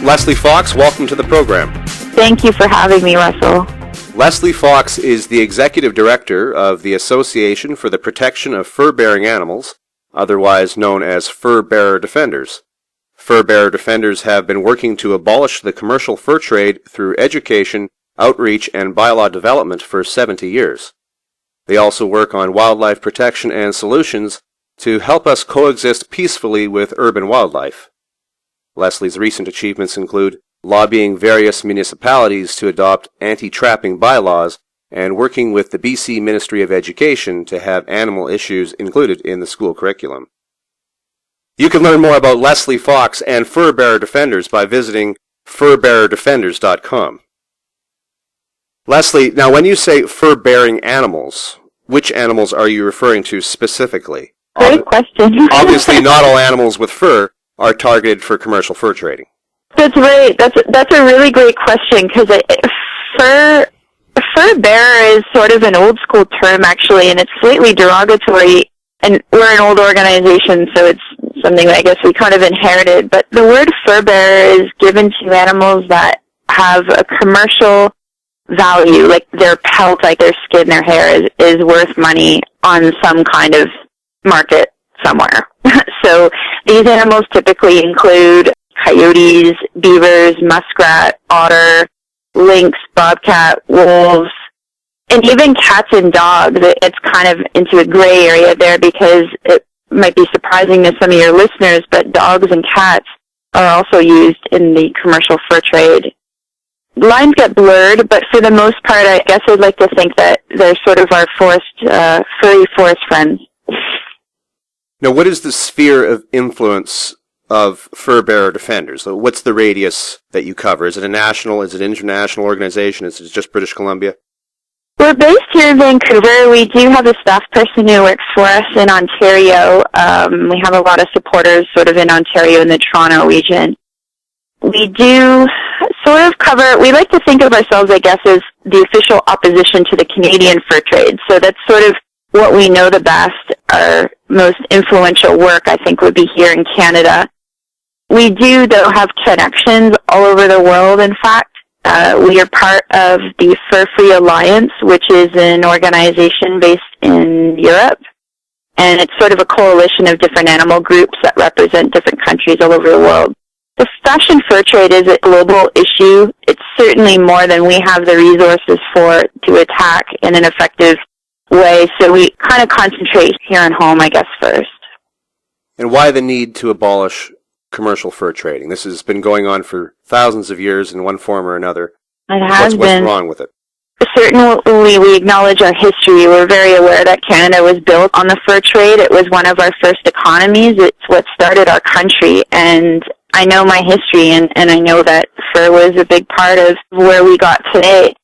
Lesley Fox, welcome to the program. Thank you for having me, Russell. Lesley Fox is the Executive Director of the Association for the Protection of Fur-Bearing Animals, otherwise known as Furbearer Defenders. Furbearer Defenders have been working to abolish the commercial fur trade through education, outreach, and bylaw development for 70 years. They also work on wildlife protection and solutions to help us coexist peacefully with urban wildlife. Lesley's recent achievements include lobbying various municipalities to adopt anti-trapping bylaws and working with the BC Ministry of Education to have animal issues included in the school curriculum. You can learn more about Lesley Fox and Furbearer Defenders by visiting furbearerdefenders.com. Lesley, now when you say fur-bearing animals, which animals are you referring to specifically? Great question. Obviously, not all animals with fur are targeted for commercial fur trading. That's right. That's a really great question because fur bearer is sort of an old school term actually, and it's slightly derogatory. And we're an old organization, so it's something that I guess we kind of inherited. But the word fur bearer is given to animals that have a commercial value, like their pelt, like their skin, their hair is worth money on some kind of market somewhere. So these animals typically include coyotes, beavers, muskrat, otter, lynx, bobcat, wolves, and even cats and dogs. It's kind of into a gray area there because it might be surprising to some of your listeners, but dogs and cats are also used in the commercial fur trade. Lines get blurred, but for the most part, I guess I'd like to think that they're sort of our furry forest friends. Now, what is the sphere of influence of Furbearer Defenders? So what's the radius that you cover? Is it a national, is it an international organization? Is it just British Columbia? We're based here in Vancouver. We do have a staff person who works for us in Ontario. We have a lot of supporters sort of in Ontario and the Toronto region. We do sort of cover, we like to think of ourselves, I guess, as the official opposition to the Canadian fur trade. So that's sort of what we know the best. Our most influential work, I think, would be here in Canada. We do, though, have connections all over the world, in fact. We are part of the Fur Free Alliance, which is an organization based in Europe. And it's sort of a coalition of different animal groups that represent different countries all over the world. The fashion fur trade is a global issue. It's certainly more than we have the resources for to attack in an effective way. So we kind of concentrate here at home, I guess, first. And why the need to abolish commercial fur trading? This has been going on for thousands of years in one form or another. It has been. What's wrong with it? Certainly, we acknowledge our history. We're very aware that Canada was built on the fur trade. It was one of our first economies. It's what started our country. And I know my history, and I know that fur was a big part of where we got today.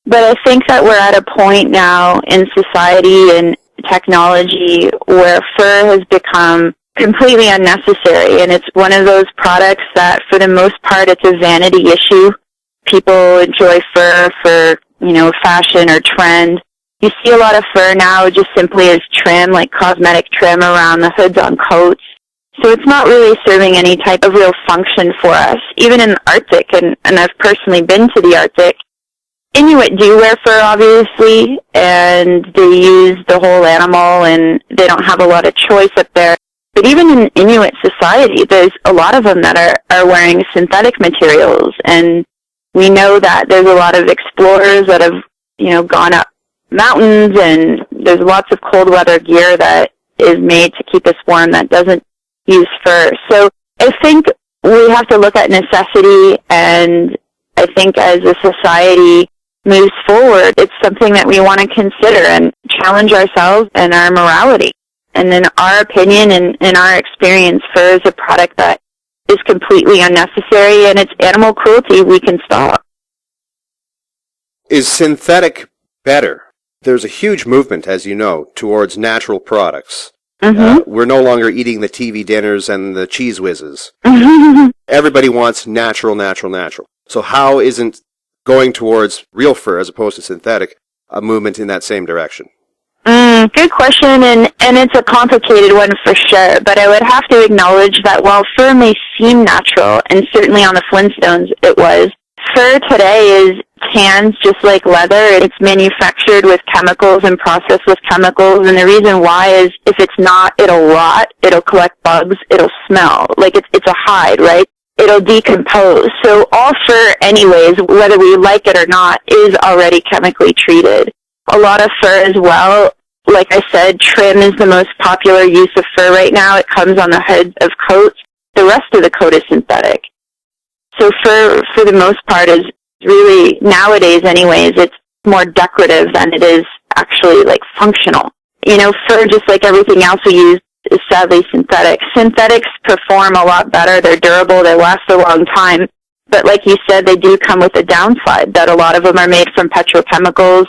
But I think that we're at a point now in society and technology where fur has become completely unnecessary, and it's one of those products that, for the most part, it's a vanity issue. People enjoy fur for, fashion or trend. You see a lot of fur now just simply as trim, like cosmetic trim around the hoods on coats. So it's not really serving any type of real function for us. Even in the Arctic, and I've personally been to the Arctic, Inuit do wear fur, obviously, and they use the whole animal, and they don't have a lot of choice up there. But even in Inuit society, there's a lot of them that are wearing synthetic materials, and we know that there's a lot of explorers that have, gone up mountains, and there's lots of cold weather gear that is made to keep us warm that doesn't use fur. So I think we have to look at necessity, and I think as a society moves forward, it's something that we want to consider and challenge ourselves and our morality. And in our opinion and in our experience, fur is a product that is completely unnecessary, and it's animal cruelty we can stop. Is synthetic better? There's a huge movement, as you know, towards natural products. Mm-hmm. We're no longer eating the TV dinners and the cheese whizzes. Everybody wants natural. So how isn't going towards real fur as opposed to synthetic a movement in that same direction? Good question, and it's a complicated one for sure, but I would have to acknowledge that while fur may seem natural, and certainly on the Flintstones it was, fur today is tanned just like leather. It's manufactured with chemicals and processed with chemicals, and the reason why is if it's not, it'll rot, it'll collect bugs, it'll smell. Like it's a hide, right? It'll decompose. So all fur anyways, whether we like it or not, is already chemically treated. A lot of fur as well, like I said, trim is the most popular use of fur right now. It comes on the head of coats. The rest of the coat is synthetic. So fur, for the most part, is really, nowadays anyways, it's more decorative than it is actually, like, functional. You know, fur, just like everything else we use, is sadly synthetic. Synthetics perform a lot better. They're durable. They last a long time. But like you said, they do come with a downside that a lot of them are made from petrochemicals.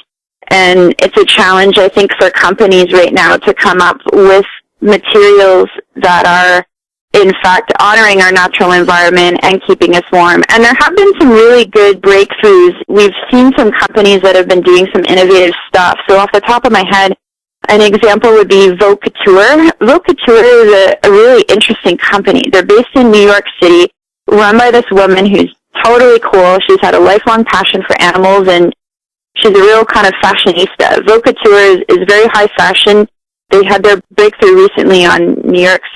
And it's a challenge, I think, for companies right now to come up with materials that are, in fact, honoring our natural environment and keeping us warm. And there have been some really good breakthroughs. We've seen some companies that have been doing some innovative stuff. So off the top of my head, an example would be Vocature. Vocature is a really interesting company. They're based in New York City, run by this woman who's totally cool. She's had a lifelong passion for animals, and she's a real kind of fashionista. Vocature is very high fashion. They had their breakthrough recently on New York's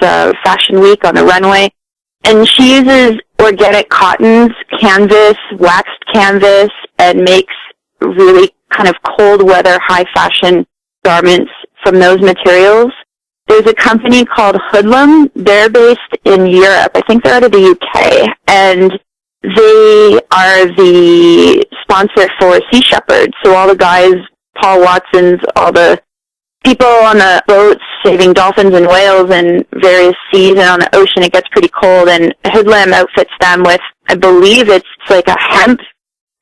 Fashion Week on the runway. And she uses organic cottons, canvas, waxed canvas, and makes really kind of cold weather, high fashion garments from those materials. There's a company called Hoodlum. They're based in Europe. I think they're out of the UK. And they are the sponsor for Sea Shepherd. So all the guys, Paul Watson's, all the people on the boats saving dolphins and whales in various seas and on the ocean, it gets pretty cold. And Hoodlum outfits them with, I believe it's like a hemp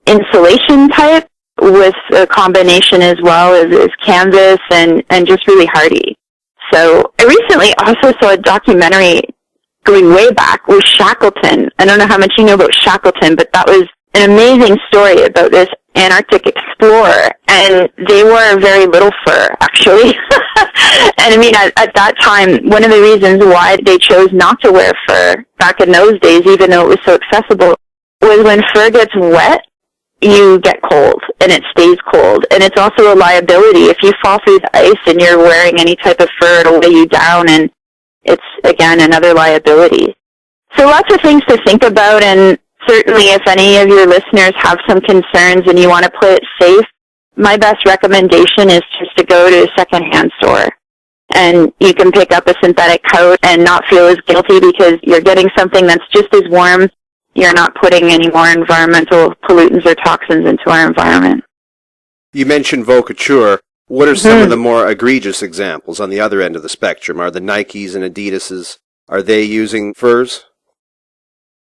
insulation type with a combination as well as canvas and just really hardy. So I recently also saw a documentary going way back with Shackleton. I don't know how much you know about Shackleton, but that was an amazing story about this Antarctic explorer, and they wore very little fur, actually. And I mean, at that time, one of the reasons why they chose not to wear fur back in those days, even though it was so accessible, was when fur gets wet, you get cold, and it stays cold. And it's also a liability. If you fall through the ice and you're wearing any type of fur, it'll weigh you down, and it's, again, another liability. So lots of things to think about, and certainly if any of your listeners have some concerns and you want to play it safe, my best recommendation is just to go to a secondhand store. And you can pick up a synthetic coat and not feel as guilty because you're getting something that's just as warm. You're not putting any more environmental pollutants or toxins into our environment. You mentioned Vocature. What are some of the more egregious examples on the other end of the spectrum? Are the Nikes and Adidases, are they using furs?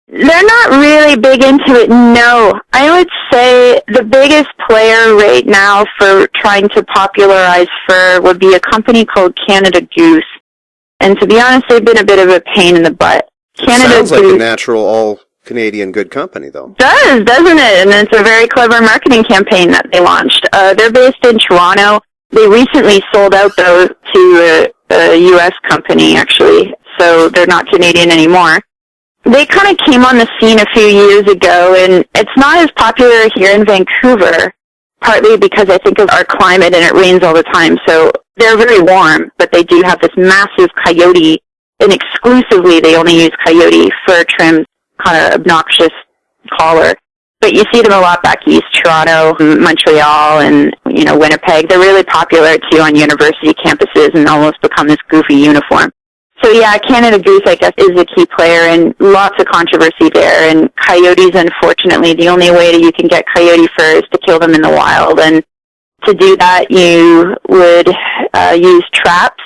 They're not really big into it, no. I would say the biggest player right now for trying to popularize fur would be a company called Canada Goose. And to be honest, they've been a bit of a pain in the butt. Sounds like a natural all-Canadian good company, though. Does, doesn't it? And it's a very clever marketing campaign that they launched. They're based in Toronto. They recently sold out, though, to a U.S. company, actually. So they're not Canadian anymore. They kind of came on the scene a few years ago, and it's not as popular here in Vancouver, partly because I think of our climate and it rains all the time. So they're very warm, but they do have this massive coyote, and exclusively they only use coyote fur trim, kind of obnoxious collar. But you see them a lot back east, Toronto, Montreal, and, you know, Winnipeg. They're really popular, too, on university campuses and almost become this goofy uniform. So, yeah, Canada Goose, I guess, is a key player, and lots of controversy there. And coyotes, unfortunately, the only way that you can get coyote fur is to kill them in the wild. And to do that, you would use traps.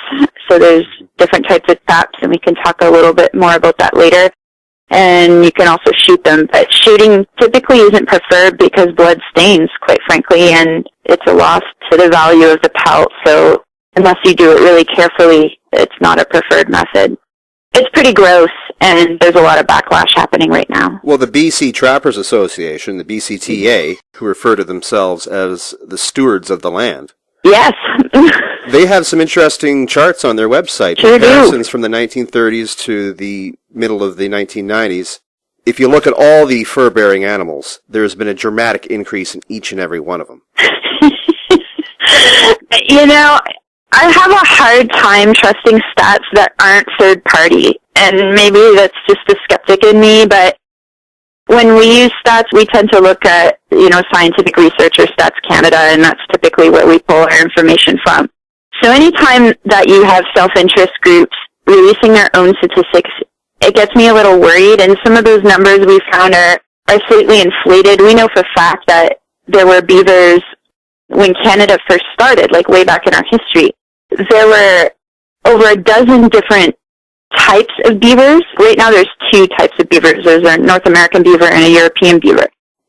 So there's different types of traps, and we can talk a little bit more about that later. And you can also shoot them. But shooting typically isn't preferred because blood stains, quite frankly, and it's a loss to the value of the pelt. So unless you do it really carefully, it's not a preferred method. It's pretty gross, and there's a lot of backlash happening right now. Well, the BC Trappers Association, the BCTA, who refer to themselves as the stewards of the land, Yes. They have some interesting charts on their website. Sure Comparisons from the 1930s to the middle of the 1990s. If you look at all the fur-bearing animals, there's been a dramatic increase in each and every one of them. You know, I have a hard time trusting stats that aren't third party, and maybe that's just the skeptic in me, but when we use stats, we tend to look at, scientific research or Stats Canada, and that's typically where we pull our information from. So anytime that you have self-interest groups releasing their own statistics, it gets me a little worried, and some of those numbers we found are slightly inflated. We know for a fact that there were beavers when Canada first started, like way back in our history. There were over a dozen different types of beavers. Right now there's two types of beavers. There's a North American beaver and a European beaver.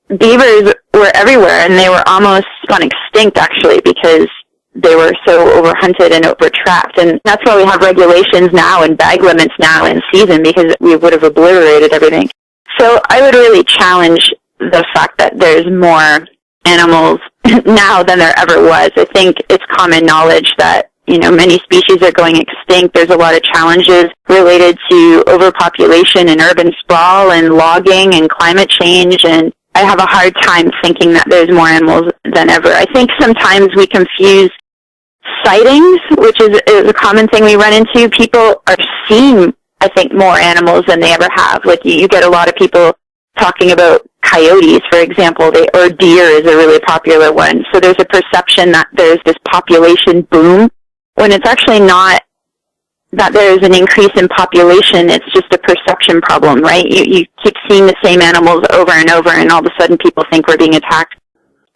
Beavers were everywhere, and they were almost gone extinct, actually, because they were so overhunted and overtrapped. And that's why we have regulations now and bag limits now in season, because we would have obliterated everything. So I would really challenge the fact that there's more animals now than there ever was. I think it's common knowledge that, many species are going extinct. There's a lot of challenges related to overpopulation and urban sprawl and logging and climate change, and I have a hard time thinking that there's more animals than ever. I think sometimes we confuse sightings, which is a common thing we run into. People are seeing, I think, more animals than they ever have. Like, you get a lot of people talking about coyotes, for example, or deer is a really popular one. So there's a perception that there's this population boom, when it's actually not that there's an increase in population. It's just a perception problem, right? You keep seeing the same animals over and over, and all of a sudden people think we're being attacked.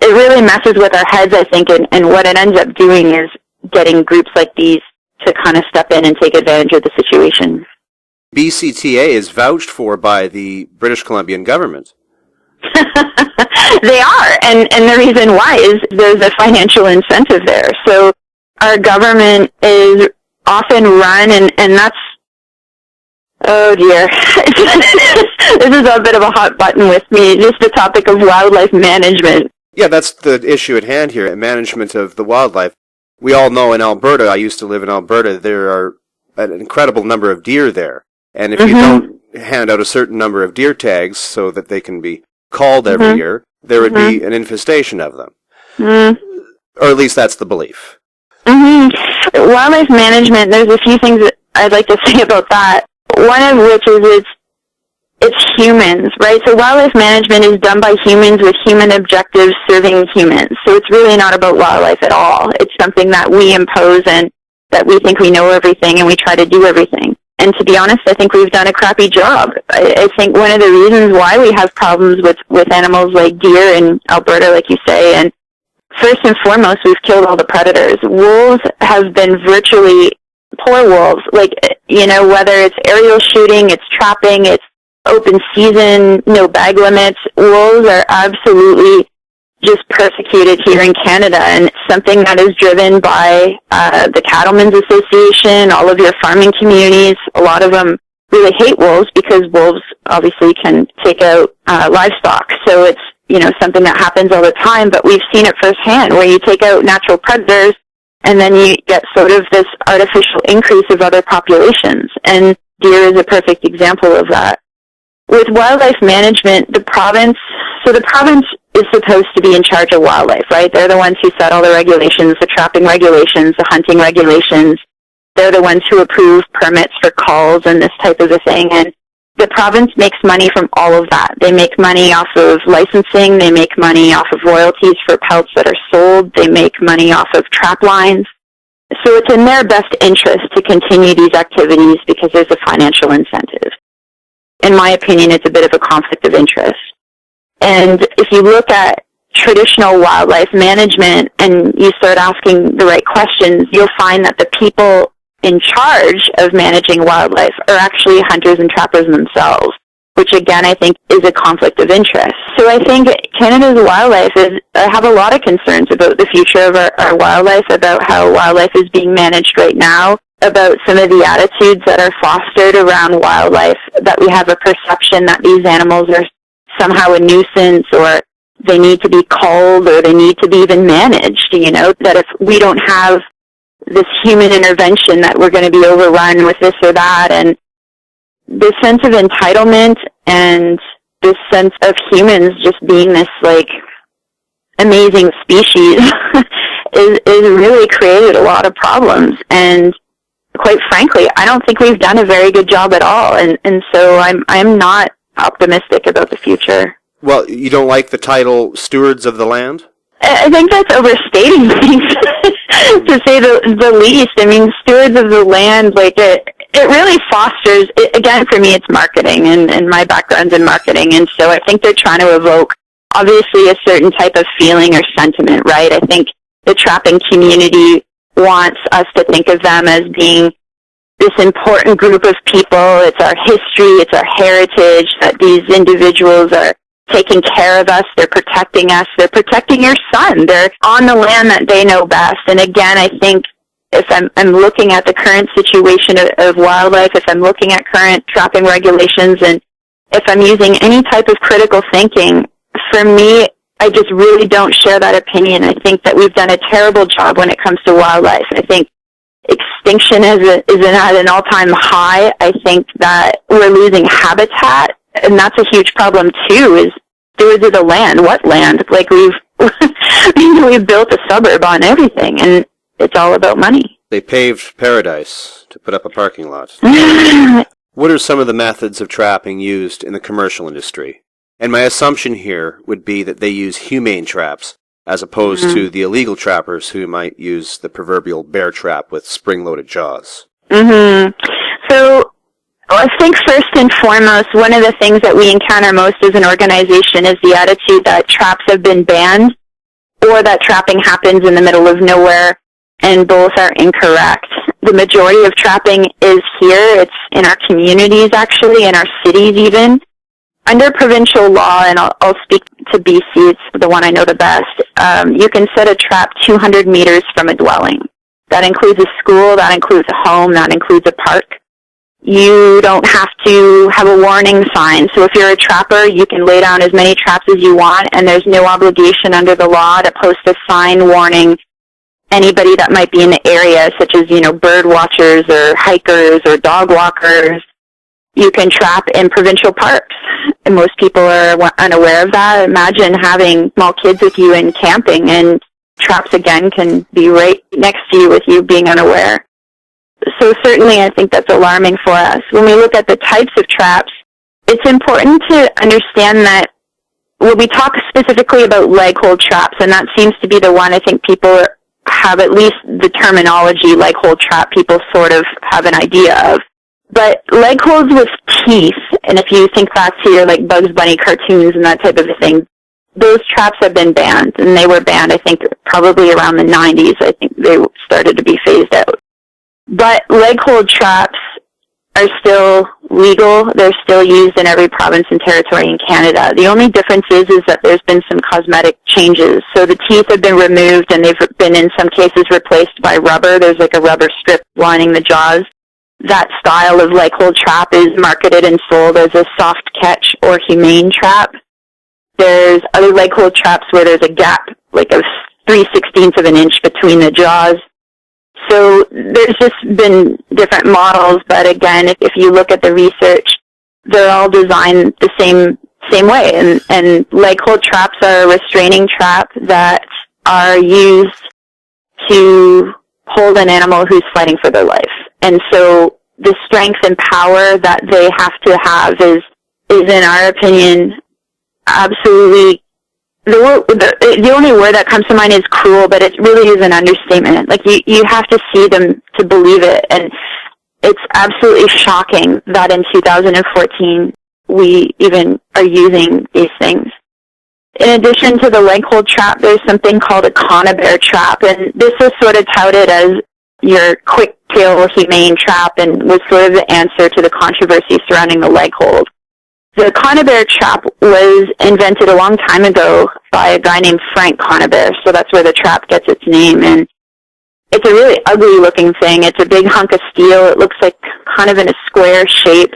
It really messes with our heads, I think, and what it ends up doing is getting groups like these to kind of step in and take advantage of the situation. BCTA is vouched for by the British Columbian government. They are, and the reason why is there's a financial incentive there. So our government is often run, and that's, oh dear, this is a bit of a hot button with me, just the topic of wildlife management. Yeah, that's the issue at hand here, management of the wildlife. We all know in Alberta, I used to live in Alberta, there are an incredible number of deer there. And if you don't hand out a certain number of deer tags so that they can be called every year, there would be an infestation of them. Or at least that's the belief. Wildlife management, there's a few things that I'd like to say about that. One of which is it's humans, right? So wildlife management is done by humans with human objectives serving humans. So it's really not about wildlife at all. It's something that we impose and that we think we know everything and we try to do everything. And to be honest, I think we've done a crappy job. I think one of the reasons why we have problems with animals like deer in Alberta, like you say, and first and foremost, we've killed all the predators. Wolves have been virtually, poor wolves, whether it's aerial shooting, it's trapping, it's open season, no bag limits, wolves are absolutely just persecuted here in Canada, and it's something that is driven by the Cattlemen's Association, all of your farming communities. A lot of them really hate wolves because wolves obviously can take out livestock. So it's, something that happens all the time, but we've seen it firsthand where you take out natural predators and then you get sort of this artificial increase of other populations. And deer is a perfect example of that. With wildlife management, the province is supposed to be in charge of wildlife, right? They're the ones who set all the regulations, the trapping regulations, the hunting regulations. They're the ones who approve permits for calls and this type of a thing. And the province makes money from all of that. They make money off of licensing. They make money off of royalties for pelts that are sold. They make money off of trap lines. So it's in their best interest to continue these activities because there's a financial incentive. In my opinion, it's a bit of a conflict of interest. And if you look at traditional wildlife management and you start asking the right questions, you'll find that the people in charge of managing wildlife are actually hunters and trappers themselves, which again I think is a conflict of interest. So I think Canada's wildlife I have a lot of concerns about the future of our wildlife, about how wildlife is being managed right now, about some of the attitudes that are fostered around wildlife, that we have a perception that these animals are somehow a nuisance or they need to be culled or they need to be even managed, that if we don't have this human intervention that we're going to be overrun with this or that. And this sense of entitlement and this sense of humans just being this, amazing species is really created a lot of problems. And quite frankly, I don't think we've done a very good job at all. And so I'm not optimistic about the future. Well, you don't like the title Stewards of the Land? I think that's overstating things, to say the least. I mean, Stewards of the Land, it really fosters, again, for me, it's marketing, and my background's in marketing, and so I think they're trying to evoke, obviously, a certain type of feeling or sentiment, right? I think the trapping community wants us to think of them as being this important group of people. It's our history, it's our heritage, that these individuals are taking care of us, they're protecting us, they're protecting your son, they're on the land that they know best. And again, I think if I'm looking at the current situation of wildlife, if I'm looking at current trapping regulations, and if I'm using any type of critical thinking, for me, I just really don't share that opinion. I think that we've done a terrible job when it comes to wildlife. I think extinction is at an all-time high. I think that we're losing habitat, and that's a huge problem too, is stewards of the land. What land? We've built a suburb on everything, and it's all about money. They paved paradise to put up a parking lot. What are some of the methods of trapping used in the commercial industry? And my assumption here would be that they use humane traps, as opposed to the illegal trappers who might use the proverbial bear trap with spring-loaded jaws. So I think first and foremost, one of the things that we encounter most as an organization is the attitude that traps have been banned, or that trapping happens in the middle of nowhere, and both are incorrect. The majority of trapping is here. It's in our communities, actually, in our cities even. Under provincial law, and I'll speak to BC, it's the one I know the best, you can set a trap 200 meters from a dwelling. That includes a school, that includes a home, that includes a park. You don't have to have a warning sign. So if you're a trapper, you can lay down as many traps as you want, and there's no obligation under the law to post a sign warning anybody that might be in the area, such as, bird watchers or hikers or dog walkers. You can trap in provincial parks, and most people are unaware of that. Imagine having small kids with you and camping, and traps, again, can be right next to you with you being unaware. So certainly I think that's alarming for us. When we look at the types of traps, it's important to understand that when we talk specifically about leg hold traps, and that seems to be the one I think people have, at least the terminology leg hold trap, people sort of have an idea of. But leg holds with teeth, and if you think back to your Bugs Bunny cartoons and that type of a thing, those traps have been banned, and they were banned, I think, probably around the 90s. I think they started to be phased out. But leg hold traps are still legal. They're still used in every province and territory in Canada. The only difference is that there's been some cosmetic changes. So the teeth have been removed, and they've been, in some cases, replaced by rubber. There's a rubber strip lining the jaws. That style of leg hold trap is marketed and sold as a soft catch or humane trap. There's other leg hold traps where there's a gap, of 3/16 of an inch between the jaws. So there's just been different models, but again, if you look at the research, they're all designed the same way. And leg hold traps are a restraining trap that are used to hold an animal who's fighting for their life. And so the strength and power that they have to have is in our opinion, absolutely, the only word that comes to mind is cruel, but it really is an understatement. You have to see them to believe it. And it's absolutely shocking that in 2014 we even are using these things. In addition to the leg hold trap, there's something called a conibear trap, and this was sort of touted as your quick kill humane trap and was sort of the answer to the controversy surrounding the leg hold. The conibear trap was invented a long time ago by a guy named Frank Conibear, so that's where the trap gets its name. And it's a really ugly looking thing. It's a big hunk of steel. It looks like kind of in a square shape.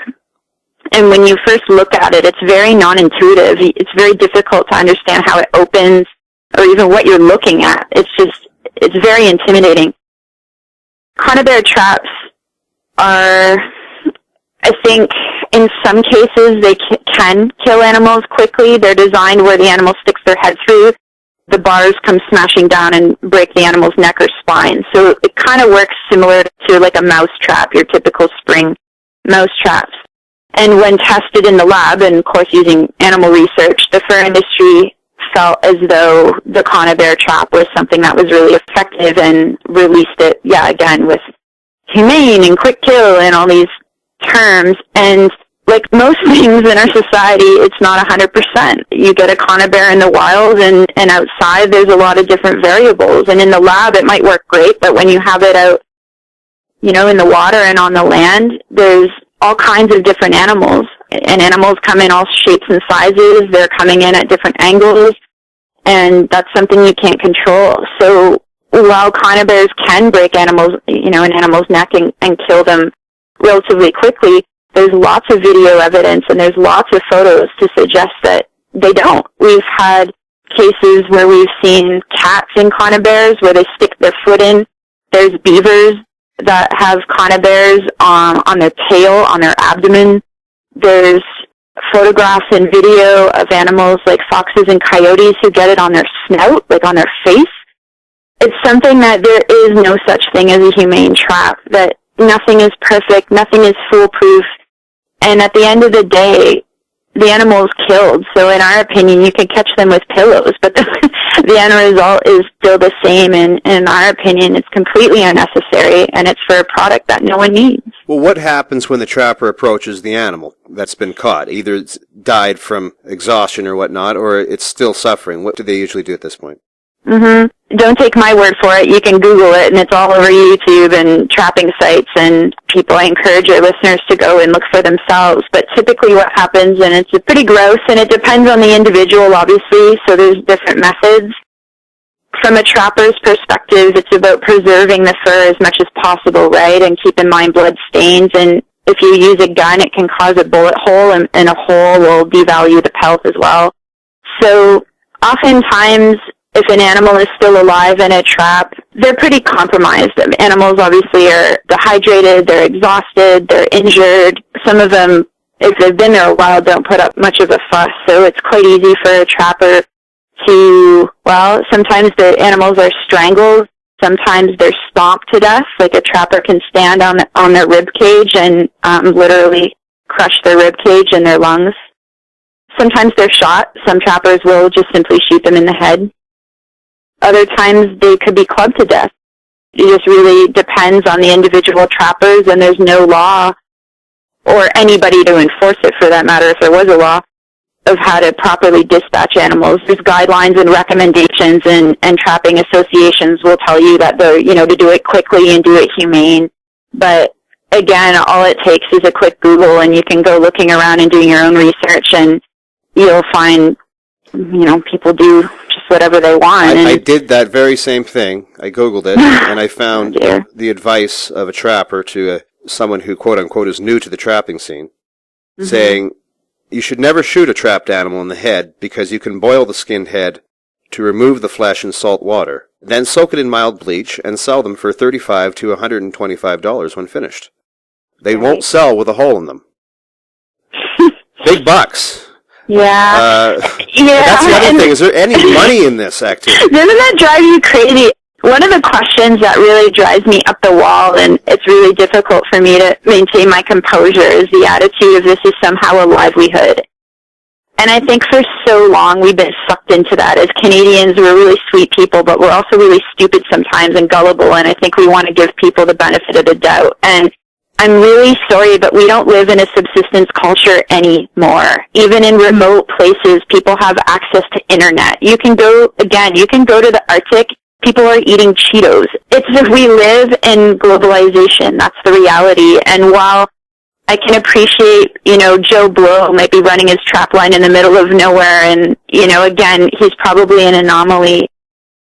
And when you first look at it, it's very non-intuitive. It's very difficult to understand how it opens or even what you're looking at. It's very intimidating. Conibear traps are, I think, in some cases they can kill animals quickly. They're designed where the animal sticks their head through. The bars come smashing down and break the animal's neck or spine. So it kind of works similar to like a mouse trap, your typical spring mouse traps. And when tested in the lab, and of course using animal research, the fur industry felt as though the conibear trap was something that was really effective and released it, again, with humane and quick kill and all these terms. And like most things in our society, it's not 100%. You get a conibear in the wild and outside there's a lot of different variables. And in the lab it might work great, but when you have it out, in the water and on the land, there's all kinds of different animals. And animals come in all shapes and sizes. They're coming in at different angles. And that's something you can't control. So while conibears can break animals, an animal's neck and kill them relatively quickly, there's lots of video evidence and there's lots of photos to suggest that they don't. We've had cases where we've seen cats in conibears where they stick their foot in. There's beavers that have conibears on their tail, on their abdomen. There's photographs and video of animals like foxes and coyotes who get it on their snout, like on their face. It's something that there is no such thing as a humane trap, that nothing is perfect, nothing is foolproof. And at the end of the day, the animal is killed. So in our opinion, you can catch them with pillows, but the end result is still the same. And in our opinion, it's completely unnecessary, and it's for a product that no one needs. Well, what happens when the trapper approaches the animal that's been caught? Either it's died from exhaustion or whatnot, or it's still suffering. What do they usually do at this point? Don't take my word for it. You can Google it, and it's all over YouTube and trapping sites, and people, I encourage your listeners to go and look for themselves. But typically what happens, and it's pretty gross, and it depends on the individual, obviously, so there's different methods. From a trapper's perspective, it's about preserving the fur as much as possible, right, and keep in mind blood stains. And if you use a gun, it can cause a bullet hole, and a hole will devalue the pelt as well. So oftentimes, if an animal is still alive in a trap, they're pretty compromised. Animals obviously are dehydrated, they're exhausted, they're injured. Some of them, if they've been there a while, don't put up much of a fuss. So it's quite easy for a trapper to, sometimes the animals are strangled, sometimes they're stomped to death. Like a trapper can stand on their rib cage and literally crush their rib cage and their lungs. Sometimes they're shot. Some trappers will just simply shoot them in the head. Other times they could be clubbed to death. It just really depends on the individual trappers, and there's no law or anybody to enforce it, for that matter, if there was a law, of how to properly dispatch animals. There's guidelines and recommendations, and trapping associations will tell you that to do it quickly and do it humane. But again, all it takes is a quick Google, and you can go looking around and doing your own research, and you'll find, people do just whatever they want. I did that very same thing. I Googled it, and I found the advice of a trapper to someone who, quote-unquote, is new to the trapping scene, saying, you should never shoot a trapped animal in the head because you can boil the skinned head to remove the flesh in salt water, then soak it in mild bleach and sell them for $35 to $125 when finished. They won't sell with a hole in them. Big bucks. Yeah. That's the other thing. Is there any money in this activity? Doesn't that drive you crazy? One of the questions that really drives me up the wall, and it's really difficult for me to maintain my composure, is the attitude of this is somehow a livelihood. And I think for so long we've been sucked into that. As Canadians, we're really sweet people, but we're also really stupid sometimes and gullible, and I think we want to give people the benefit of the doubt. And I'm really sorry, but we don't live in a subsistence culture anymore. Even in remote places, people have access to internet. You can go to the Arctic. People are eating Cheetos. It's just we live in globalization. That's the reality. And while I can appreciate, Joe Blow might be running his trap line in the middle of nowhere, and, again, he's probably an anomaly.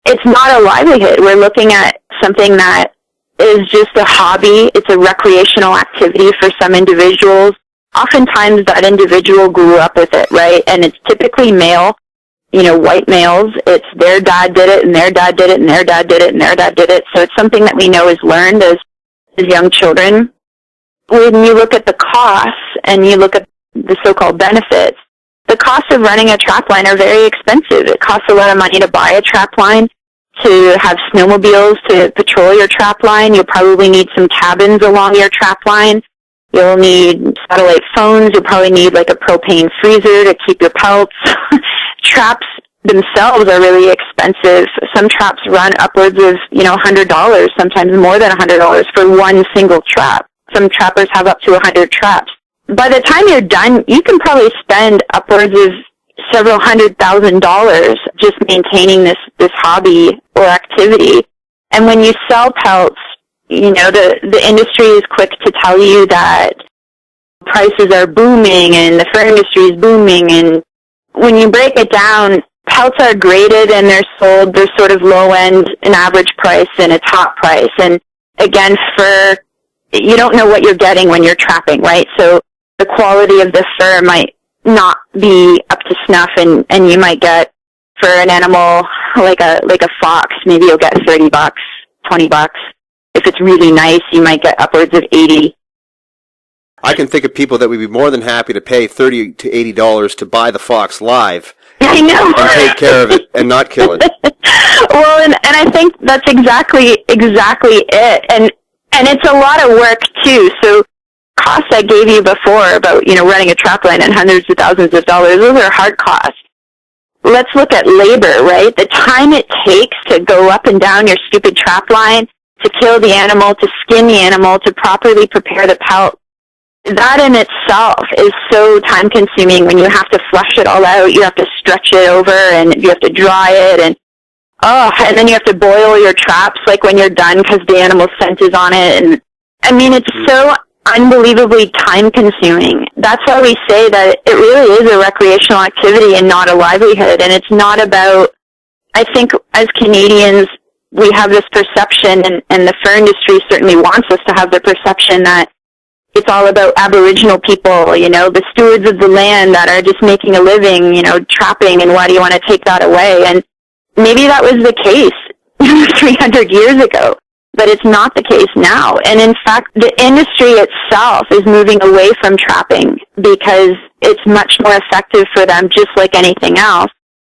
It's not a livelihood. We're looking at something that is just a hobby. It's a recreational activity for some individuals. oftentimes that individual grew up with it, right? And it's typically male, white males. It's their dad did it, and their dad did it, and their dad did it, and their dad did it. So it's something that we know is learned as young children. When you look at the costs and you look at the so-called benefits, the costs of running a trap line are very expensive. It costs a lot of money to buy a trap line, to have snowmobiles to patrol your trap line. You'll probably need some cabins along your trap line. You'll need satellite phones. You'll probably need like a propane freezer to keep your pelts. Traps themselves are really expensive. Some traps run upwards of, $100, sometimes more than $100 for one single trap. Some trappers have up to 100 traps. By the time you're done, you can probably spend upwards of several $100,000 just maintaining this hobby or activity. And when you sell pelts, the industry is quick to tell you that prices are booming and the fur industry is booming. And when you break it down, pelts are graded and they're sold. They're sort of low end, an average price and a top price. And again, fur, you don't know what you're getting when you're trapping, right? So the quality of the fur might not be up to snuff, and you might get, for an animal like a fox, maybe you'll get $30, $20. If it's really nice, you might get upwards of $80. I can think of people that would be more than happy to pay $30 to $80 to buy the fox live. I know. And take care of it and not kill it. Well, and I think that's exactly it. And it's a lot of work too. So costs I gave you before about, running a trap line and hundreds of thousands of dollars, those are hard costs. Let's look at labor, right? The time it takes to go up and down your stupid trap line, to kill the animal, to skin the animal, to properly prepare the pelt. That in itself is so time consuming when you have to flush it all out, you have to stretch it over, and you have to dry it, and then you have to boil your traps like when you're done because the animal scent is on it. And I mean, it's so unbelievably time consuming. That's why we say that it really is a recreational activity and not a livelihood. And it's not about, I think as Canadians, we have this perception, and the fur industry certainly wants us to have the perception that it's all about Aboriginal people, the stewards of the land that are just making a living, trapping, and why do you want to take that away? And maybe that was the case 300 years ago, but it's not the case now. And in fact, the industry itself is moving away from trapping because it's much more effective for them, just like anything else,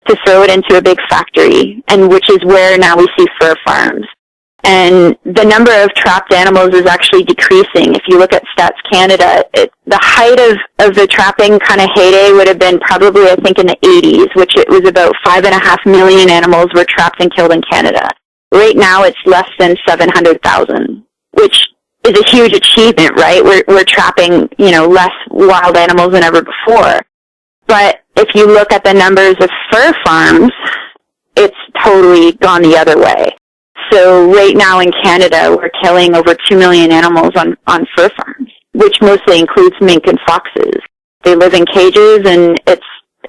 to throw it into a big factory, and which is where now we see fur farms. And the number of trapped animals is actually decreasing. If you look at Stats Canada, the height of the trapping kind of heyday would have been probably, I think, in the 80s, which it was about 5.5 million animals were trapped and killed in Canada. Right now, it's less than 700,000, which is a huge achievement, right? We're trapping, less wild animals than ever before. But if you look at the numbers of fur farms, it's totally gone the other way. So right now in Canada, we're killing over 2 million animals on fur farms, which mostly includes mink and foxes. They live in cages, and it's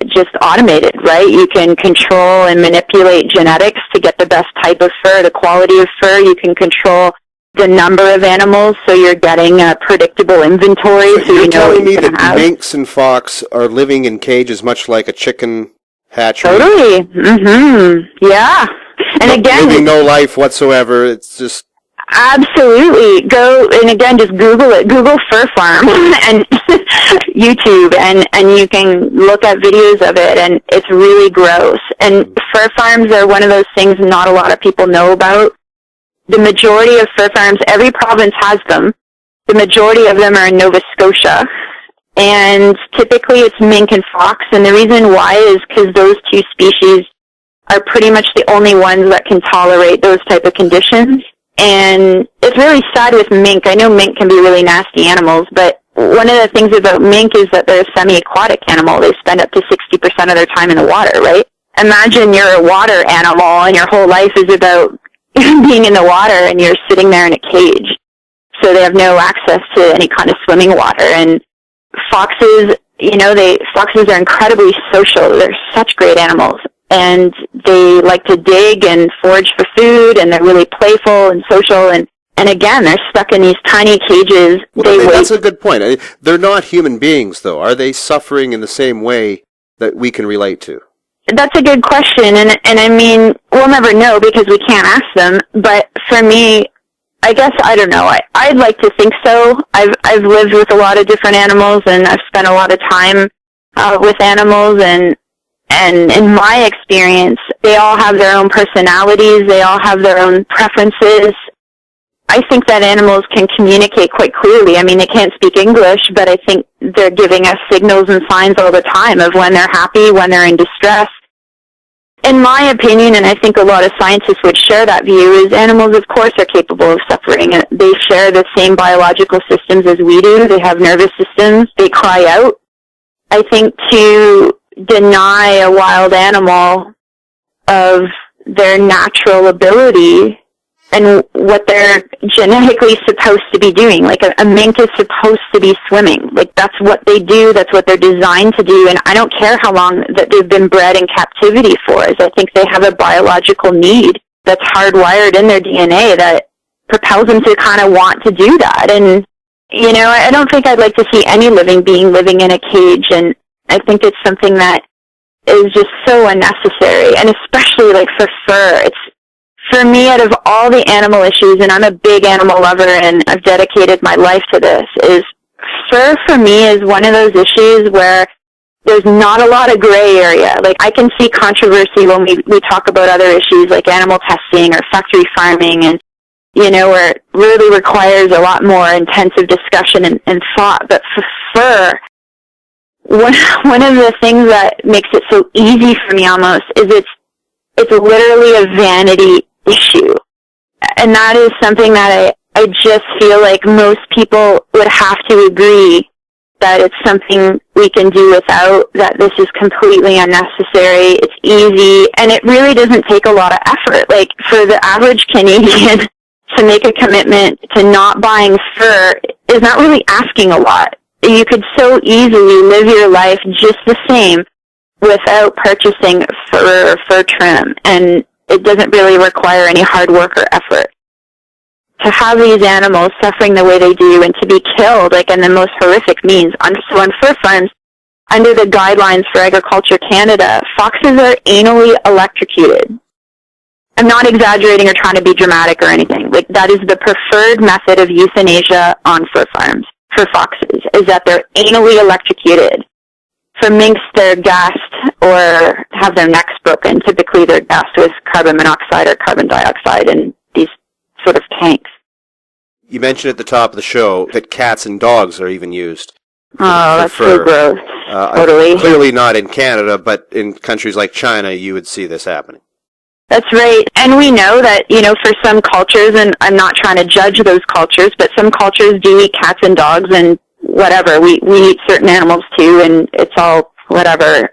just automated, right? You can control and manipulate genetics to get the best type of fur, the quality of fur. You can control the number of animals, so you're getting a predictable inventory. So you're telling me that minks and fox are living in cages much like a chicken hatchery? Totally. Mm-hmm. Yeah. And again, living no life whatsoever. It's just absolutely go, and again, just Google it. Google fur farm and YouTube, and you can look at videos of it, and it's really gross. And fur farms are one of those things not a lot of people know about. The majority of fur farms, every province has them. The majority of them are in Nova Scotia, and typically it's mink and fox. And the reason why is because those two species are pretty much the only ones that can tolerate those type of conditions. And it's really sad with mink. I know mink can be really nasty animals, but one of the things about mink is that they're a semi-aquatic animal. They spend up to 60% of their time in the water, right? Imagine you're a water animal and your whole life is about being in the water, and you're sitting there in a cage. So they have no access to any kind of swimming water. And foxes, foxes are incredibly social. They're such great animals. And they like to dig and forage for food, and they're really playful and social. And And again, they're stuck in these tiny cages. That's a good point. They're not human beings, though. Are they suffering in the same way that we can relate to? That's a good question. And I mean, we'll never know because we can't ask them. But for me, I guess, I don't know. I'd like to think so. I've lived with a lot of different animals, and I've spent a lot of time with animals, and in my experience, they all have their own personalities. They all have their own preferences. I think that animals can communicate quite clearly. I mean, they can't speak English, but I think they're giving us signals and signs all the time of when they're happy, when they're in distress. In my opinion, and I think a lot of scientists would share that view, is animals, of course, are capable of suffering. They share the same biological systems as we do. They have nervous systems. They cry out. I think to deny a wild animal of their natural ability and what they're genetically supposed to be doing. Like a mink is supposed to be swimming. Like that's what they do. That's what they're designed to do. And I don't care how long that they've been bred in captivity for. As I think they have a biological need that's hardwired in their DNA that propels them to kind of want to do that. And, you know, I don't think I'd like to see any living being living in a cage. And I think it's something that is just so unnecessary. And especially like for fur, for me, out of all the animal issues, and I'm a big animal lover and I've dedicated my life to this, is fur for me is one of those issues where there's not a lot of gray area. Like I can see controversy when we talk about other issues like animal testing or factory farming, and, you know, where it really requires a lot more intensive discussion and thought. But for fur, one of the things that makes it so easy for me almost is it's literally a vanity issue. And that is something that I just feel like most people would have to agree that it's something we can do without, that this is completely unnecessary, it's easy, and it really doesn't take a lot of effort. Like, for the average Canadian to make a commitment to not buying fur is not really asking a lot. You could so easily live your life just the same without purchasing fur or fur trim, and it doesn't really require any hard work or effort. To have these animals suffering the way they do and to be killed, like in the most horrific means. So on fur farms, under the guidelines for Agriculture Canada, foxes are anally electrocuted. I'm not exaggerating or trying to be dramatic or anything. Like, that is the preferred method of euthanasia on fur farms for foxes, is that they're anally electrocuted. For minks, they're gassed or have their necks broken. Typically, they're gassed with carbon monoxide or carbon dioxide in these sort of tanks. You mentioned at the top of the show that cats and dogs are even used. Oh, that's so gross. Totally. Clearly not in Canada, but in countries like China, you would see this happening. That's right. And we know that, you know, for some cultures, and I'm not trying to judge those cultures, but some cultures do eat cats and dogs and whatever. We eat certain animals too, and it's all whatever.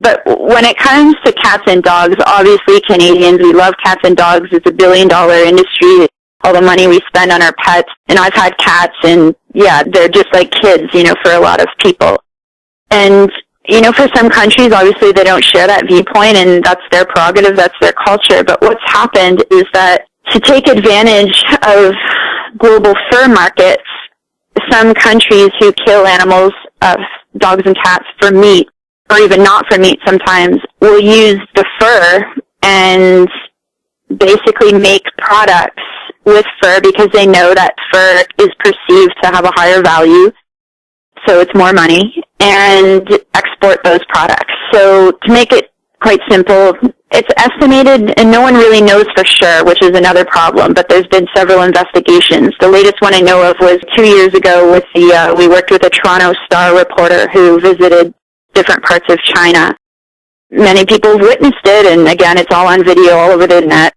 But when it comes to cats and dogs, obviously Canadians, we love cats and dogs. It's a billion-dollar industry, all the money we spend on our pets. And I've had cats, and yeah, they're just like kids, you know, for a lot of people. And, you know, for some countries, obviously they don't share that viewpoint, and that's their prerogative, that's their culture. But what's happened is that to take advantage of global fur markets, some countries who kill animals, dogs and cats, for meat, or even not for meat sometimes, will use the fur and basically make products with fur because they know that fur is perceived to have a higher value, so it's more money, and export those products. So to make it quite simple, it's estimated, and no one really knows for sure, which is another problem, but there's been several investigations. The latest one I know of was 2 years ago with we worked with a Toronto Star reporter who visited different parts of China. Many people have witnessed it, and again, it's all on video all over the net.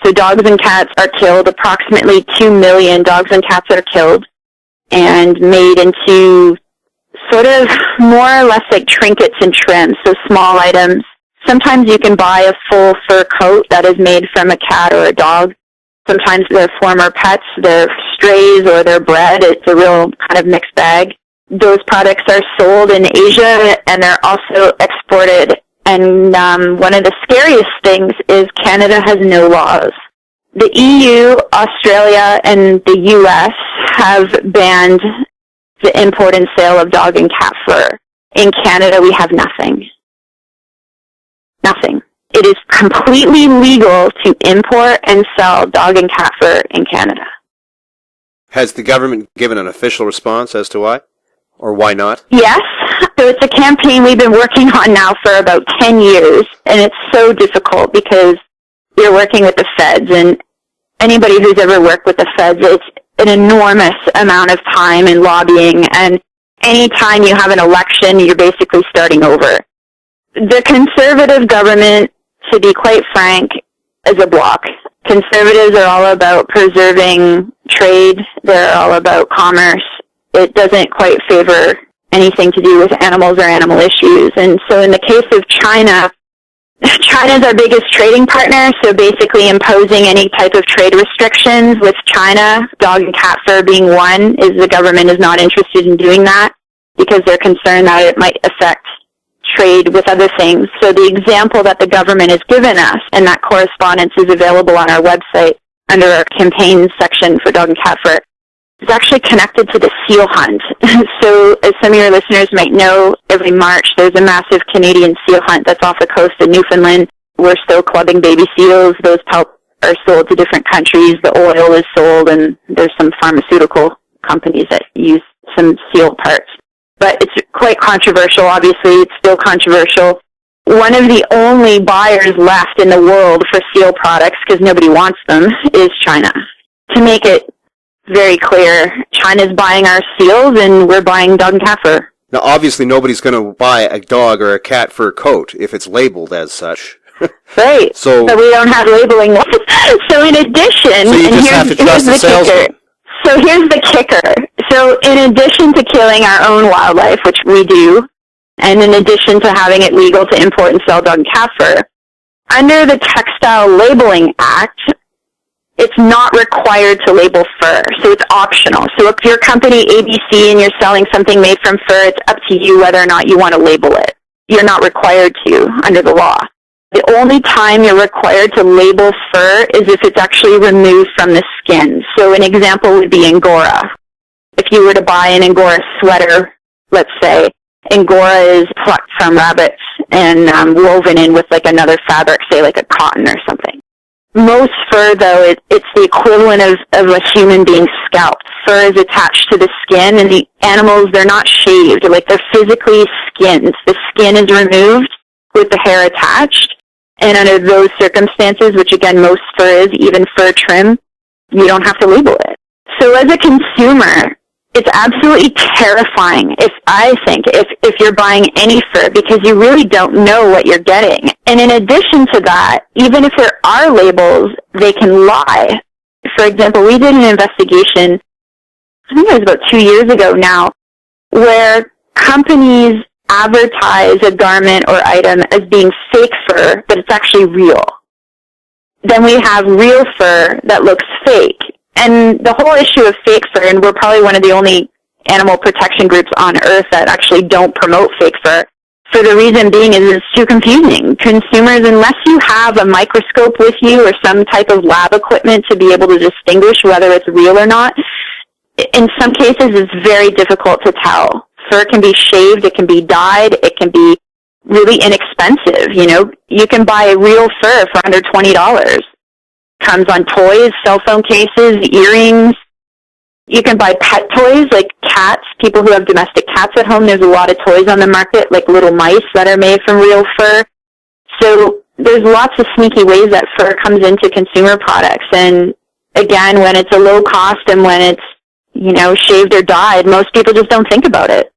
So dogs and cats are killed. Approximately 2 million dogs and cats are killed and made into sort of more or less like trinkets and trims, so small items. Sometimes you can buy a full fur coat that is made from a cat or a dog. Sometimes they're former pets, they're strays, or they're bred. It's a real kind of mixed bag. Those products are sold in Asia, and they're also exported. And one of the scariest things is Canada has no laws. The EU, Australia, and the US have banned the import and sale of dog and cat fur. In Canada, we have nothing. Nothing. It is completely legal to import and sell dog and cat fur in Canada. Has the government given an official response as to why? Or why not? Yes. So it's a campaign we've been working on now for about 10 years, and it's so difficult because you're working with the feds, and anybody who's ever worked with the feds, it's an enormous amount of time and lobbying, and anytime you have an election, you're basically starting over. The conservative government, to be quite frank, is a bloc. Conservatives are all about preserving trade. They're all about commerce. It doesn't quite favor anything to do with animals or animal issues. And so in the case of China, China's our biggest trading partner, so basically imposing any type of trade restrictions with China, dog and cat fur being one, is the government is not interested in doing that because they're concerned that it might affect trade with other things. So the example that the government has given us, and that correspondence is available on our website under our campaigns section for dog and cat fur, is actually connected to the seal hunt. So as some of your listeners might know, every March there's a massive Canadian seal hunt that's off the coast of Newfoundland. We're still clubbing baby seals. Those pelts are sold to different countries. The oil is sold, and there's some pharmaceutical companies that use some seal parts. But it's quite controversial. Obviously, it's still controversial. One of the only buyers left in the world for seal products, because nobody wants them, is China. To make it very clear, China's buying our seals, and we're buying dog and cat fur. Now, obviously, nobody's going to buy a dog or a cat fur coat if it's labeled as such. Right. So we don't have labeling. So in addition, so you just have to trust the salesman. So here's the kicker. So in addition to killing our own wildlife, which we do, and in addition to having it legal to import and sell dog and cat fur, under the Textile Labeling Act, it's not required to label fur, so it's optional. So if you're company ABC and you're selling something made from fur, it's up to you whether or not you want to label it. You're not required to under the law. The only time you're required to label fur is if it's actually removed from the skin. So an example would be Angora. If you were to buy an Angora sweater, let's say, Angora is plucked from rabbits and woven in with like another fabric, say like a cotton or something. Most fur, though, it's the equivalent of a human being scalped. Fur is attached to the skin, and the animals, they're not shaved. Like, they're physically skinned. The skin is removed with the hair attached, and under those circumstances, which, again, most fur is, even fur trim, you don't have to label it. So as a consumer, it's absolutely terrifying, if you're buying any fur, because you really don't know what you're getting. And in addition to that, even if there are labels, they can lie. For example, we did an investigation, I think it was about 2 years ago now, where companies advertise a garment or item as being fake fur, but it's actually real. Then we have real fur that looks fake. And the whole issue of fake fur, and we're probably one of the only animal protection groups on earth that actually don't promote fake fur, for the reason being is it's too confusing. Consumers, unless you have a microscope with you or some type of lab equipment to be able to distinguish whether it's real or not, in some cases it's very difficult to tell. Fur can be shaved, it can be dyed, it can be really inexpensive. You know, you can buy real fur for under $20. Comes on toys, cell phone cases, earrings. You can buy pet toys like cats. People who have domestic cats at home, there's a lot of toys on the market, like little mice that are made from real fur. So there's lots of sneaky ways that fur comes into consumer products. And again, when it's a low cost and when it's, you know, shaved or dyed, most people just don't think about it.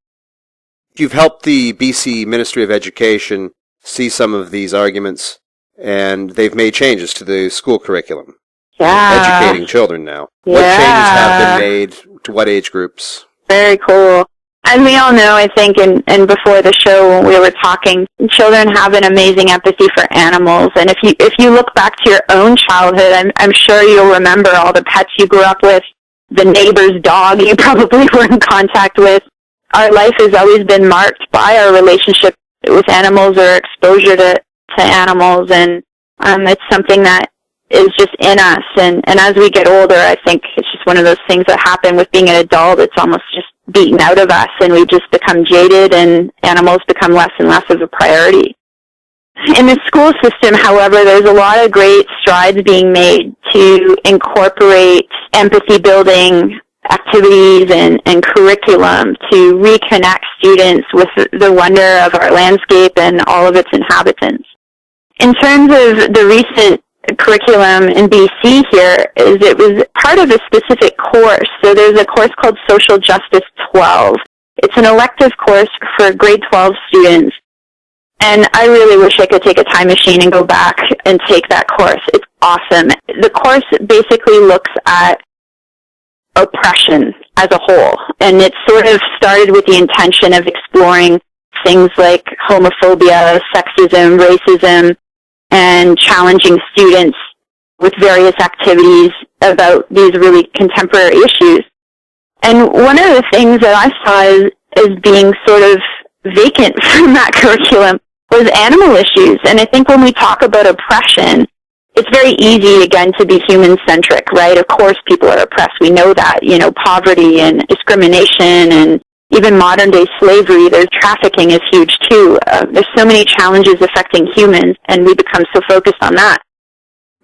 You've helped the BC Ministry of Education see some of these arguments, and they've made changes to the school curriculum. Yeah. Educating children now. Yeah. What changes have been made to what age groups? Very cool. As we all know, I think, and before the show when we were talking, children have an amazing empathy for animals. And if you look back to your own childhood, I'm sure you'll remember all the pets you grew up with, the neighbor's dog you probably were in contact with. Our life has always been marked by our relationship with animals or exposure to animals, and it's something that is just in us. And as we get older, I think it's just one of those things that happen with being an adult. It's almost just beaten out of us, and we just become jaded, and animals become less and less of a priority. In the school system, however, there's a lot of great strides being made to incorporate empathy-building activities and curriculum to reconnect students with the wonder of our landscape and all of its inhabitants. In terms of the recent curriculum in BC here, is it was part of a specific course. So there's a course called Social Justice 12. It's an elective course for grade 12 students. And I really wish I could take a time machine and go back and take that course. It's awesome. The course basically looks at oppression as a whole. And it sort of started with the intention of exploring things like homophobia, sexism, racism, and challenging students with various activities about these really contemporary issues. And one of the things that I saw as being sort of vacant from that curriculum was animal issues. And I think when we talk about oppression, it's very easy, again, to be human-centric, right? Of course people are oppressed. We know that, poverty and discrimination and even modern-day slavery. There's trafficking is huge, too. There's so many challenges affecting humans, and we become so focused on that.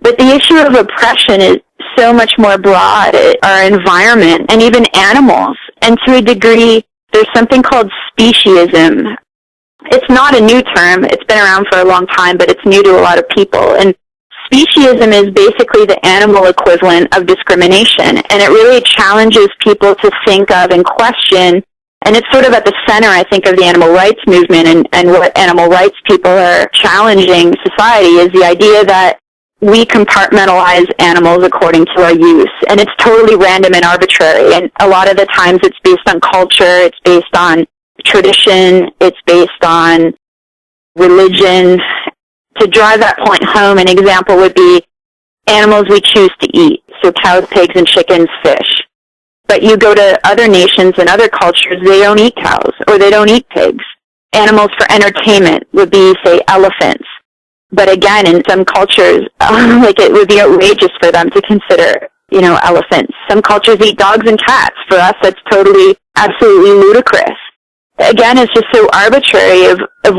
But the issue of oppression is so much more broad. Our environment and even animals. And to a degree, there's something called speciesism. It's not a new term. It's been around for a long time, but it's new to a lot of people. And speciesism is basically the animal equivalent of discrimination. And it really challenges people to think of and question. And it's sort of at the center, I think, of the animal rights movement and what animal rights people are challenging society is the idea that we compartmentalize animals according to our use. And it's totally random and arbitrary. And a lot of the times it's based on culture, it's based on tradition, it's based on religion. To drive that point home, an example would be animals we choose to eat. So cows, pigs, and chickens, fish. But you go to other nations and other cultures, they don't eat cows or they don't eat pigs. Animals for entertainment would be, say, elephants. But again, in some cultures, it would be outrageous for them to consider, elephants. Some cultures eat dogs and cats. For us, that's totally, absolutely ludicrous. Again, it's just so arbitrary of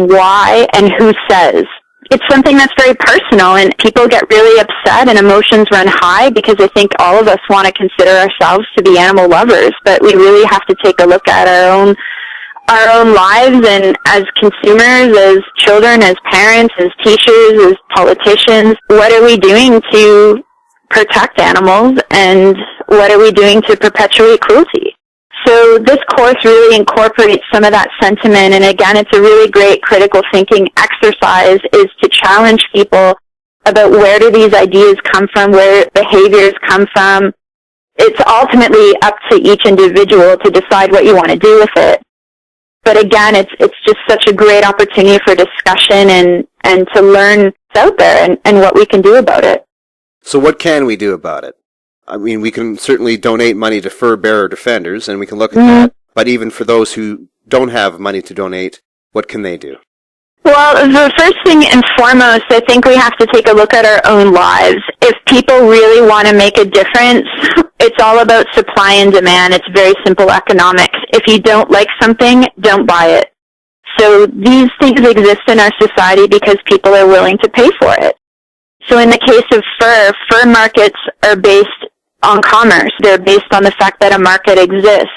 why and who says. It's something that's very personal, and people get really upset and emotions run high because I think all of us want to consider ourselves to be animal lovers, but we really have to take a look at our own lives, and as consumers, as children, as parents, as teachers, as politicians, what are we doing to protect animals, and what are we doing to perpetuate cruelty? So this course really incorporates some of that sentiment, and again, it's a really great critical thinking exercise, is to challenge people about where do these ideas come from, where behaviors come from. It's ultimately up to each individual to decide what you want to do with it. But again, it's just such a great opportunity for discussion and to learn what's out there and what we can do about it. So what can we do about it? I mean, we can certainly donate money to Furbearer defenders, and we can look at that. But even for those who don't have money to donate, what can they do? Well, the first thing and foremost, I think we have to take a look at our own lives. If people really want to make a difference, it's all about supply and demand. It's very simple economics. If you don't like something, don't buy it. So these things exist in our society because people are willing to pay for it. So in the case of fur markets are based on commerce. They're based on the fact that a market exists.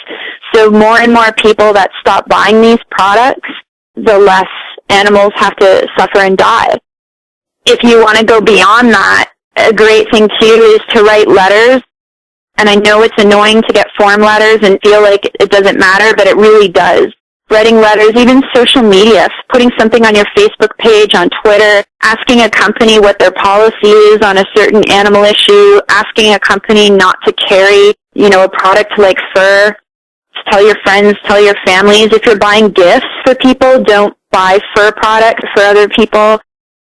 So more and more people that stop buying these products, the less animals have to suffer and die. If you want to go beyond that, a great thing too is to write letters. And I know it's annoying to get form letters and feel like it doesn't matter, but it really does. Writing letters, even social media, putting something on your Facebook page, on Twitter, asking a company what their policy is on a certain animal issue, asking a company not to carry, a product like fur. Tell your friends, tell your families. If you're buying gifts for people, don't buy fur products for other people.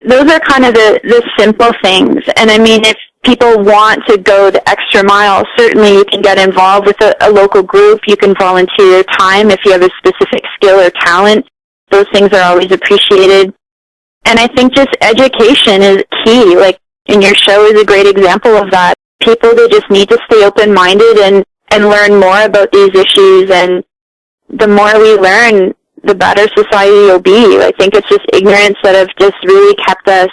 Those are kind of the simple things. And I mean, if people want to go the extra mile, certainly you can get involved with a local group. You can volunteer your time if you have a specific skill or talent. Those things are always appreciated. And I think just education is key. Like, And your show is a great example of that. People, they just need to stay open-minded and learn more about these issues. And the more we learn, the better society will be. I think it's just ignorance that have just really kept us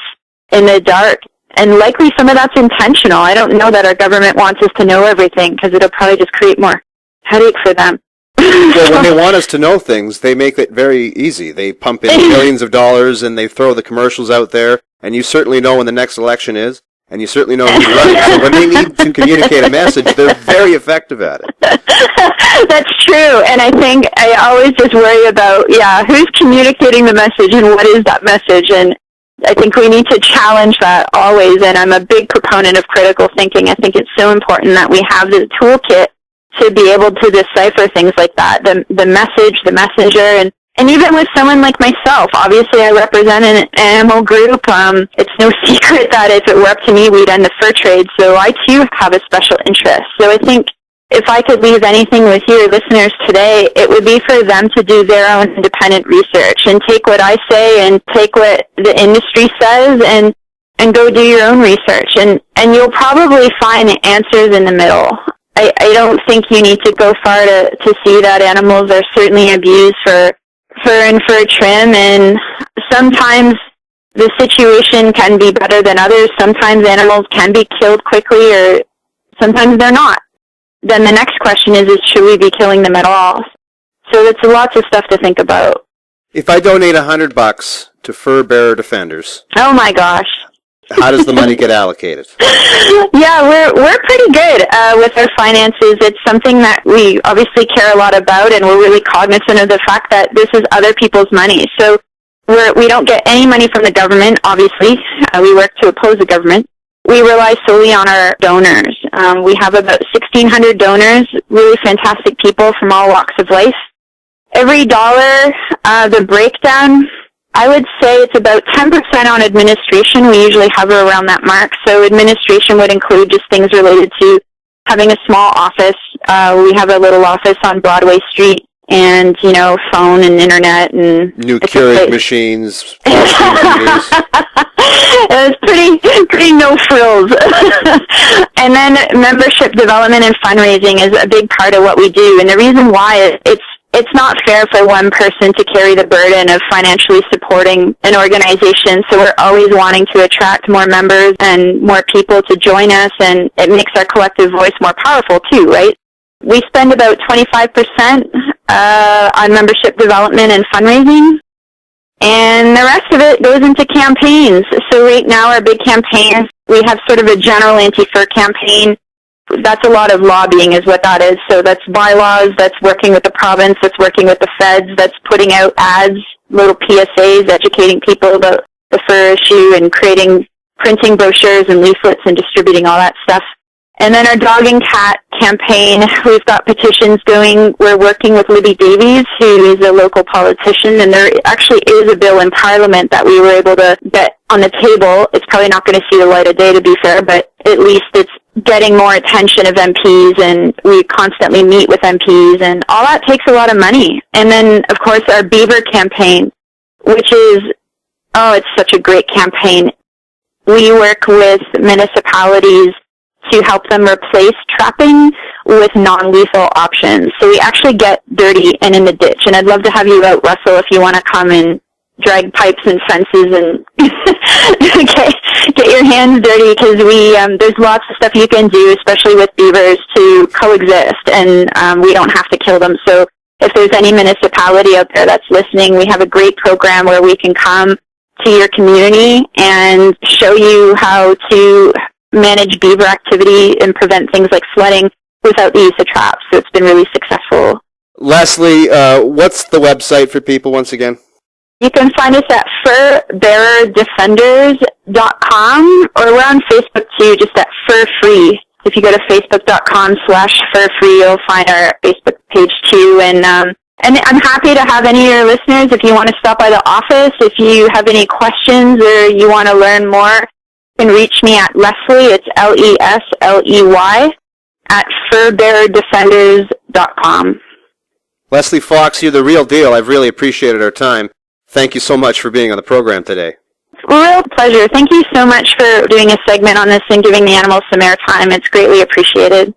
in the dark. And likely some of that's intentional. I don't know that our government wants us to know everything, because it'll probably just create more headache for them. Well, when they want us to know things, they make it very easy. They pump in millions of dollars and they throw the commercials out there, and you certainly know when the next election is, and you certainly know who's running. So when they need to communicate a message, they're very effective at it. That's true, and I think I always just worry about, who's communicating the message and what is that message, and I think we need to challenge that always, and I'm a big proponent of critical thinking. I think it's so important that we have the toolkit to be able to decipher things like that, the message, the messenger, and even with someone like myself, obviously I represent an animal group. It's no secret that if it were up to me, we'd end the fur trade, so I too have a special interest. So I think if I could leave anything with your listeners today, it would be for them to do their own independent research and take what I say and take what the industry says and go do your own research. And you'll probably find the answers in the middle. I don't think you need to go far to see that animals are certainly abused for fur and fur trim, and sometimes the situation can be better than others. Sometimes animals can be killed quickly, or sometimes they're not. Then the next question is should we be killing them at all? So it's lots of stuff to think about. If I donate $100 to Furbearer Defenders, oh my gosh, how does the money get allocated? Yeah, we're pretty good with our finances. It's something that we obviously care a lot about, and we're really cognizant of the fact that this is other people's money. So we don't get any money from the government, obviously. We work to oppose the government. We rely solely on our donors. We have about 1,600 donors, really fantastic people from all walks of life. Every dollar, the breakdown, I would say it's about 10% on administration. We usually hover around that mark. So administration would include just things related to having a small office. We have a little office on Broadway Street, and, phone and internet and new Keurig machines. It was pretty no frills. And then membership development and fundraising is a big part of what we do. And the reason why it's not fair for one person to carry the burden of financially supporting an organization. So we're always wanting to attract more members and more people to join us, and it makes our collective voice more powerful too, right? We spend about 25% on membership development and fundraising, and the rest of it goes into campaigns. So right now our big campaigns, we have sort of a general anti-fur campaign. That's a lot of lobbying is what that is. So that's bylaws, that's working with the province, that's working with the feds, that's putting out ads, little PSAs, educating people about the fur issue, and printing brochures and leaflets and distributing all that stuff. And then our dog and cat campaign, we've got petitions going. We're working with Libby Davies, who is a local politician, and there actually is a bill in Parliament that we were able to get on the table. It's probably not going to see the light of day, to be fair, but at least it's getting more attention of MPs, and we constantly meet with MPs, and all that takes a lot of money. And then, of course, our beaver campaign, which is, it's such a great campaign. We work with municipalities to help them replace trapping with non-lethal options. So we actually get dirty and in the ditch. And I'd love to have you out, Russell, if you want to come and drag pipes and fences and get your hands dirty, because there's lots of stuff you can do, especially with beavers, to coexist, and we don't have to kill them. So if there's any municipality out there that's listening, we have a great program where we can come to your community and show you how to manage beaver activity and prevent things like flooding without the use of traps. So it's been really successful. Lesley, what's the website for people once again? You can find us at furbearerdefenders.com, or we're on Facebook too, just at FurFree. If you go to facebook.com/FurFree, you'll find our Facebook page too. And I'm happy to have any of your listeners, if you want to stop by the office, if you have any questions or you want to learn more, you can reach me at Lesley, it's Lesley, at furbearerdefenders.com. Lesley Fox, you're the real deal. I've really appreciated our time. Thank you so much for being on the program today. Real pleasure. Thank you so much for doing a segment on this and giving the animals some airtime. It's greatly appreciated.